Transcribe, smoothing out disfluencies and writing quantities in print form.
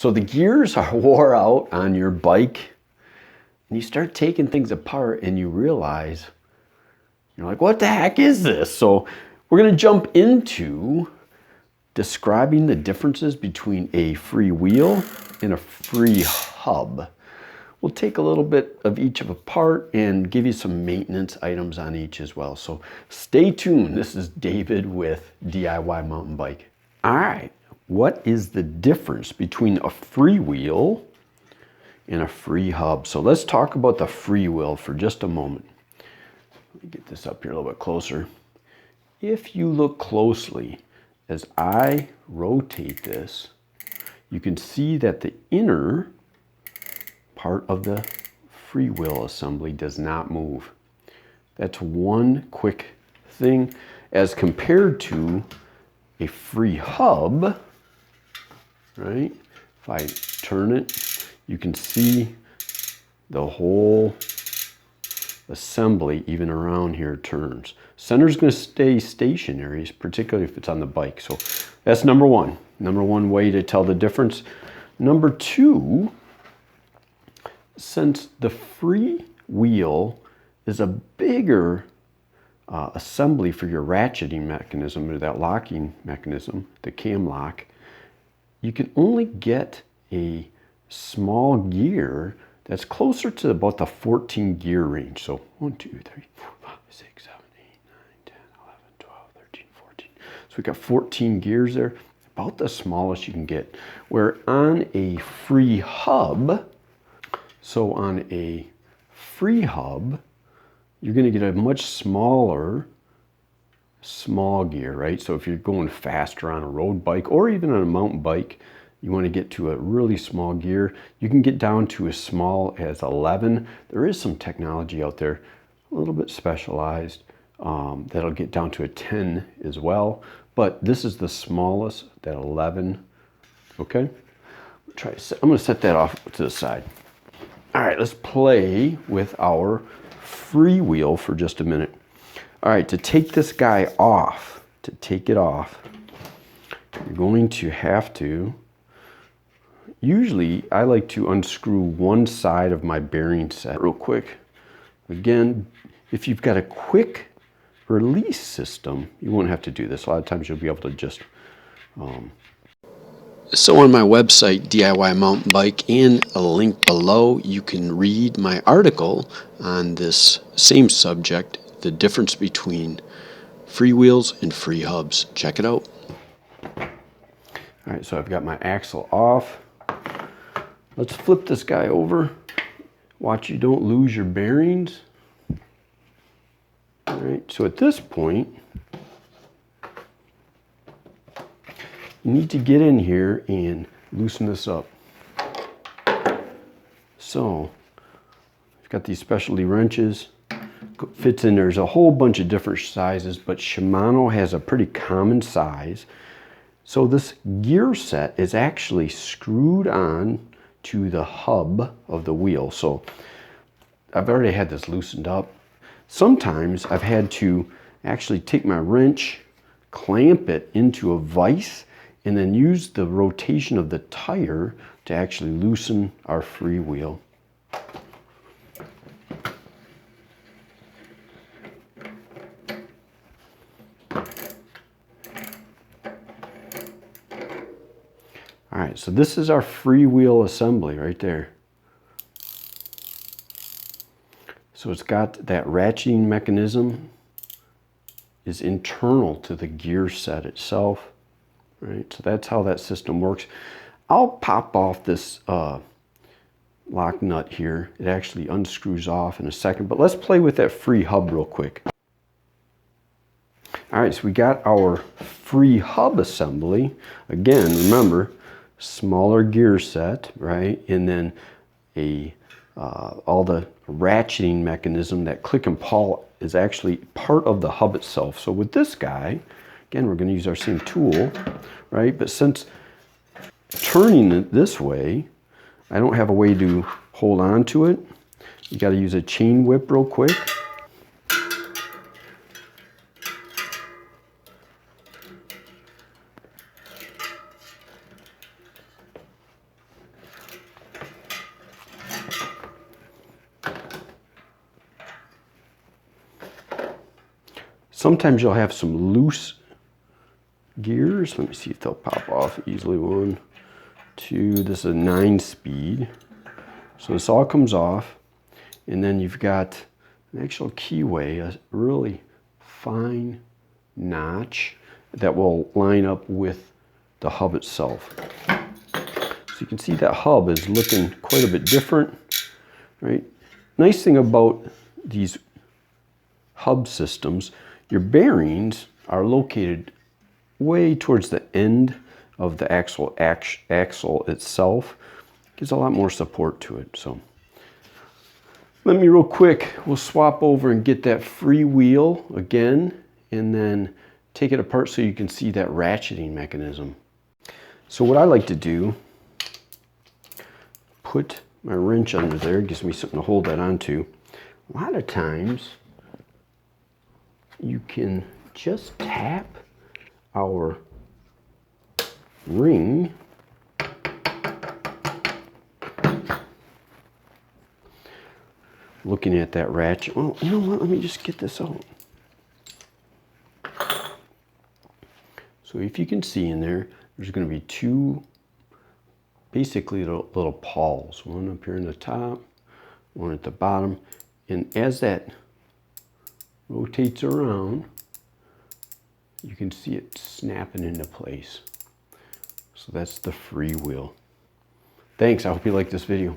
So the gears are wore out on your bike, and you start taking things apart and you realize, you're like, what the heck is this? So we're gonna jump into describing the differences between a Freewheel and a Freehub. We'll take a little bit of each of apart and give you some maintenance items on each as well. So stay tuned. This is David with DIY Mountain Bike. All right, what is the difference between a Freewheel and a Freehub? So let's talk about the Freewheel for just a moment. Let me get this up here a little bit closer. If you look closely, as I rotate this, you can see that the inner part of the Freewheel assembly does not move. That's one quick thing as compared to a Freehub, right? If I turn it, you can see the whole assembly, even around here, turns. Center's going to stay stationary, particularly if it's on the bike. So that's number one. Number one way to tell the difference. Number two, since the Freewheel is a bigger assembly for your ratcheting mechanism, or that locking mechanism, the cam lock, you can only get a small gear that's closer to about the 14 gear range. So 1, 2, 3, 4, 5, 6, 7, 8, 9, 10, 11, 12, 13, 14. So we've got 14 gears there, about the smallest you can get. Where on a Freehub, so on a Freehub, you're going to get a much smaller small gear, right? So if you're going faster on a road bike or even on a mountain bike, you want to get to a really small gear. You can get down to as small as 11. There is some technology out there, a little bit specialized, that'll get down to a 10 as well. But this is the smallest, that 11. Okay, I'm going to set that off to the side. All right, let's play with our Freewheel for just a minute. All right, to take this guy off, to take it off, you're going to have to, usually I like to unscrew one side of my bearing set real quick. Again, if you've got a quick release system, you won't have to do this. A lot of times you'll be able to just So on my website, DIY Mountain Bike, and a link below, you can read my article on this same subject, the difference between Freewheels and Freehubs. Check it out. All right, so I've got my axle off. Let's flip this guy over. Watch you don't lose your bearings. All right, so at this point, you need to get in here and loosen this up. So, I've got these specialty wrenches. Fits in, there's a whole bunch of different sizes, but Shimano has a pretty common size. So this gear set is actually screwed on to the hub of the wheel. So I've already had this loosened up. Sometimes I've had to actually take my wrench, clamp it into a vise, and then use the rotation of the tire to actually loosen our Freewheel. All right, so this is our Freewheel assembly right there. So it's got that ratcheting mechanism is internal to the gear set itself. Right, so that's how that system works. I'll pop off this lock nut here. It actually unscrews off in a second, but let's play with that Freehub real quick. All right, so we got our Freehub assembly. Again, remember, smaller gear set, right? And then all the ratcheting mechanism, that click and pull is actually part of the hub itself. So with this guy, again, we're going to use our same tool, right? But since turning it this way, I don't have a way to hold on to it. You got to use a chain whip real quick. Sometimes you'll have some loose gears. Let me see if they'll pop off easily. 1, 2, this is a 9-speed. So this all comes off. And then you've got an actual keyway, a really fine notch that will line up with the hub itself. So you can see that hub is looking quite a bit different, right? Nice thing about these hub systems, your bearings are located way towards the end of the axle itself. Gives a lot more support to it. So let me real quick, we'll swap over and get that Freewheel again, and then take it apart so you can see that ratcheting mechanism. So what I like to do, put my wrench under there, gives me something to hold that onto. A lot of times you can just tap our ring looking at that ratchet. Well, you know what, let me just get this out. So if you can see in there, there's going to be 2 basically little pawls, one up here in the top, one at the bottom, and as that rotates around, you can see it snapping into place. So that's the Freewheel. Thanks, I hope you like this video.